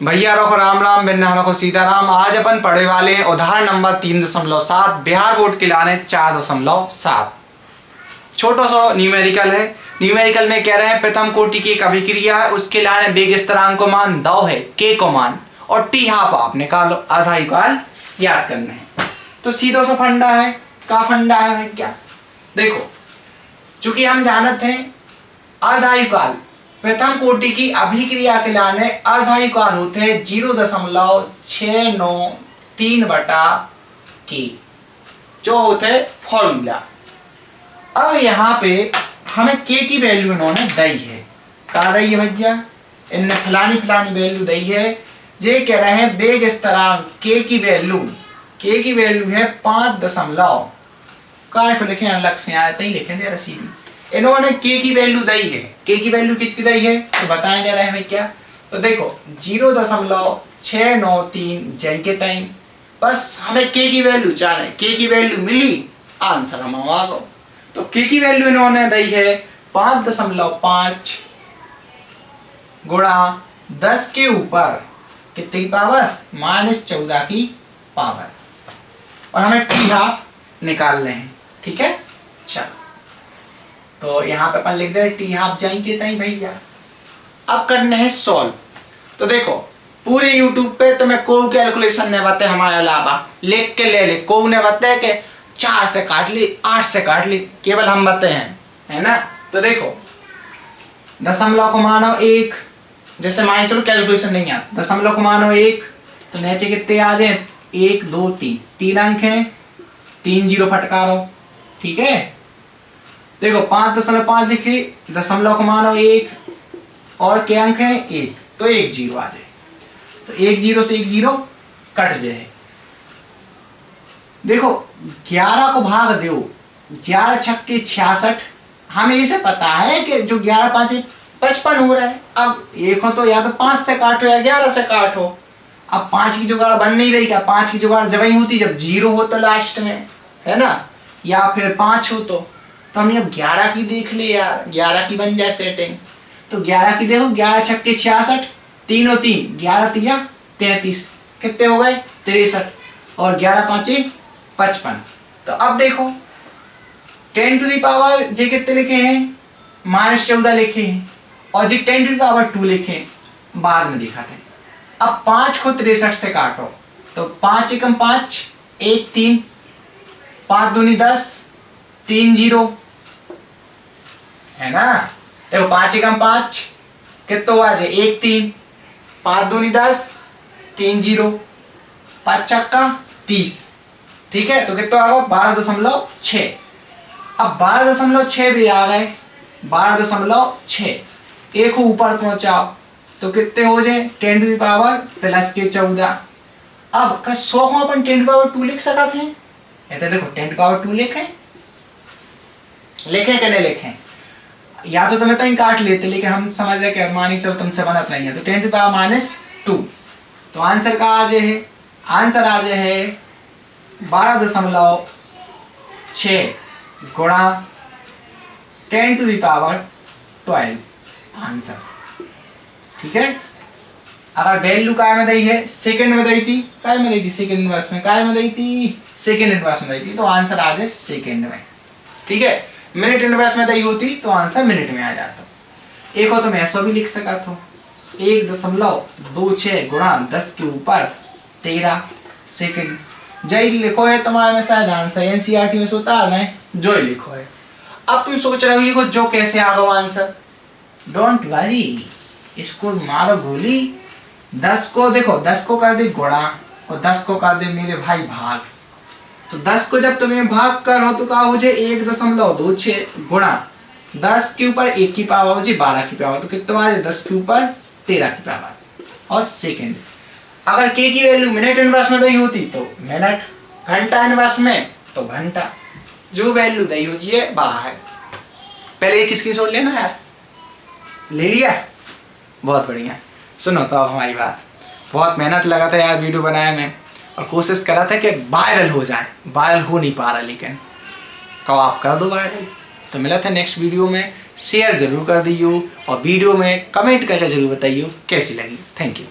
भैया रखो राम राम, बिन्ना रखो सीताराम। आज अपन पढ़े वाले हैं उदाहरण नंबर 3.7 बिहार बोर्ड के लाने 4.7। छोटा सा न्यूमेरिकल है। न्यूमेरिकल में कह रहे हैं प्रथम कोटि की एक अभिक्रिया है, उसके लाने बेग स्थिरांक को मान दो है, के को मान और टी हाफ आप निकालो, अर्धायुकाल याद करना है। तो सीधा सा फंडा है। का फंडा है क्या? देखो, चूंकि हम जानते हैं अर्धायुकाल प्रथम कोटि की अभिक्रिया के लाने अर्धायुकाल होते हैं 0.693 बटा के, जो होते हैं फॉर्मूला। अब यहाँ पे हमें के की वैल्यू इन्होंने दी है। कहा दी है भैया? इनने फलानी फलानी वैल्यू दी है। ये कह रहे हैं वेग स्थिरांक के की वैल्यू है 5 काय को लिखे अलग से आते ही लिखें दे सीधी। इन्होंने के की वैल्यू दी है। के की वैल्यू कितनी दी है तो बताएं दे रहे हैं क्या? तो देखो 0.693 जय के टाइम, बस हमें के की वैल्यू चाहिए। के की वैल्यू मिली, आंसर हम आ गो। तो के की वैल्यू इन्होंने दी है 5.5 गुणा 10 के ऊपर कितनी की पावर? -14 की पावर। और हमें टी हाफ निकालने हैं। ठीक है, चलो तो यहाँ पे अपन लिख दे रहे टी हाफ जाएंगे तई भैया। अब करने हैं सॉल्व। तो देखो पूरे यूट्यूब पे तुम्हें कोई कैलकुलेशन नहीं बताए हमारे अलावा, लिख के ले ले। कोई ने बताया कि 4 से काट ली, 8 से काट ली, केवल हम बताए हैं, है ना। तो देखो दशमलव को मानो 1, जैसे मान चलो कैलकुलेशन नहीं है, दशमलव को मानो 1 तो नीचे कितने आ जाए? 1 2 3, 3 अंक हैं, 3 0 फटकारो। ठीक है, देखो 5.5 लिखे, दशमलव को मानो 1 और क्या अंक है? 1, तो 1 0 आ जाए। तो 1 0 से 1 0 कट जाए। देखो 11 को भाग दो, 11 छक्के 66। हमें इसे पता है कि जो 11 5 55 हो रहा है। अब एक हो तो या तो 5 से काटो या 11 से काटो। अब 5 की जुगाड़ बन नहीं रही क्या? 5 की जुगाड़ जब ही होती जब 0 हो तो लास्ट में, है ना, या फिर 5 हो तो हम अब 11 की देख ले यार, 11 की बन जाए सेटिंग। तो 11 की देखो, 11 छक्के 66, 3 और 3 11 3 33, कितने हो गए? 63 और 11 5 55। तो अब देखो 10 टू द पावर जे कितने लिखे हैं? -14 लिखे हैं, और जी 10 टू द पावर 2 लिखे हैं, बाद में दिखाते हैं। अब 5 को 63 से काटो तो 5 एकम 5 1 3, 5 दूनी 10, 3 0, है ना। देखो 5 एकम 5 कितना हुआ? 1 3, 5 दूनी 10, 3 0, 5 चक्का 30। ठीक है, तो कितना आ गया? 12.6। अब 12.6 भी आ गए, 12.6 एक को ऊपर पहुंचाओ तो कितने हो जाए? 10 टू द पावर प्लस के 14। अब 100 को अपन 10 टू द पावर 2 लिख सकते हैं। तो देखो 10 टू द पावर 2 लिखे कि नहीं लिखे? या तो तुम्हें काट लेते, लेकिन हम समझ रहे कि मानी चलो तुमसे बनत नहीं है, तो 10 टू द पावर -2। तो आंसर का आ जाए है? आंसर आ जाए है 12.6 गुणा 10 टू द पावर 12 आंसर। ठीक है, अगर वैल्यू काय में दी है? सेकंड में दी थी, काय में दी थी? सेकंड इनवर्स में। काय में दी थी? सेकंड इनवर्स में दी थी, तो आंसर आ जाए सेकंड में। ठीक है, मिनट इनवर्स में दी होती तो आंसर मिनट में आ जाता। एक हो तो मैं ऐसा भी लिख सका था 1.26 गुणा 10 के ऊपर 13 सेकंड। जय लिखो है तुम्हारे में शायद आंसर एनसीईआरटी में होता है जो ही लिखो है। अब तुम सोच रहे हो जो कैसे आ गया आंसर? डोंट वरी, इसको मारो गोली। 10 को देखो, 10 को कर दे गुणा और 10 को कर दे मेरे भाई भाग। तो 10 को जब तुम्हें भाग करो तो क्या हो जाए? 1.26 गुणा 10 के ऊपर 1 की पावर हो जाए 12 की पावर, तो कितना आ जाए? 10 के ऊपर 13 की पावर और सेकंड। अगर के की वैल्यू मिनट इनवर्स में दी होती तो मिनट, घंटा इनवर्स में तो घंटा, जो वैल्यू दी होती है बाहर। पहले एक स्क्रीनशॉट लेना यार, ले लिया? बहुत बढ़िया। सुनो तो हमारी बात, बहुत मेहनत लगा था यार वीडियो बनाया में, और कोशिश करा था कि वायरल हो जाए। वायरल हो नहीं पा रहा, लेकिन कहो आप कर दो वायरल। तो मिला था नेक्स्ट वीडियो में, शेयर जरूर कर दियो और वीडियो में कमेंट करके जरूर बताइए कैसी लगी। Thank you.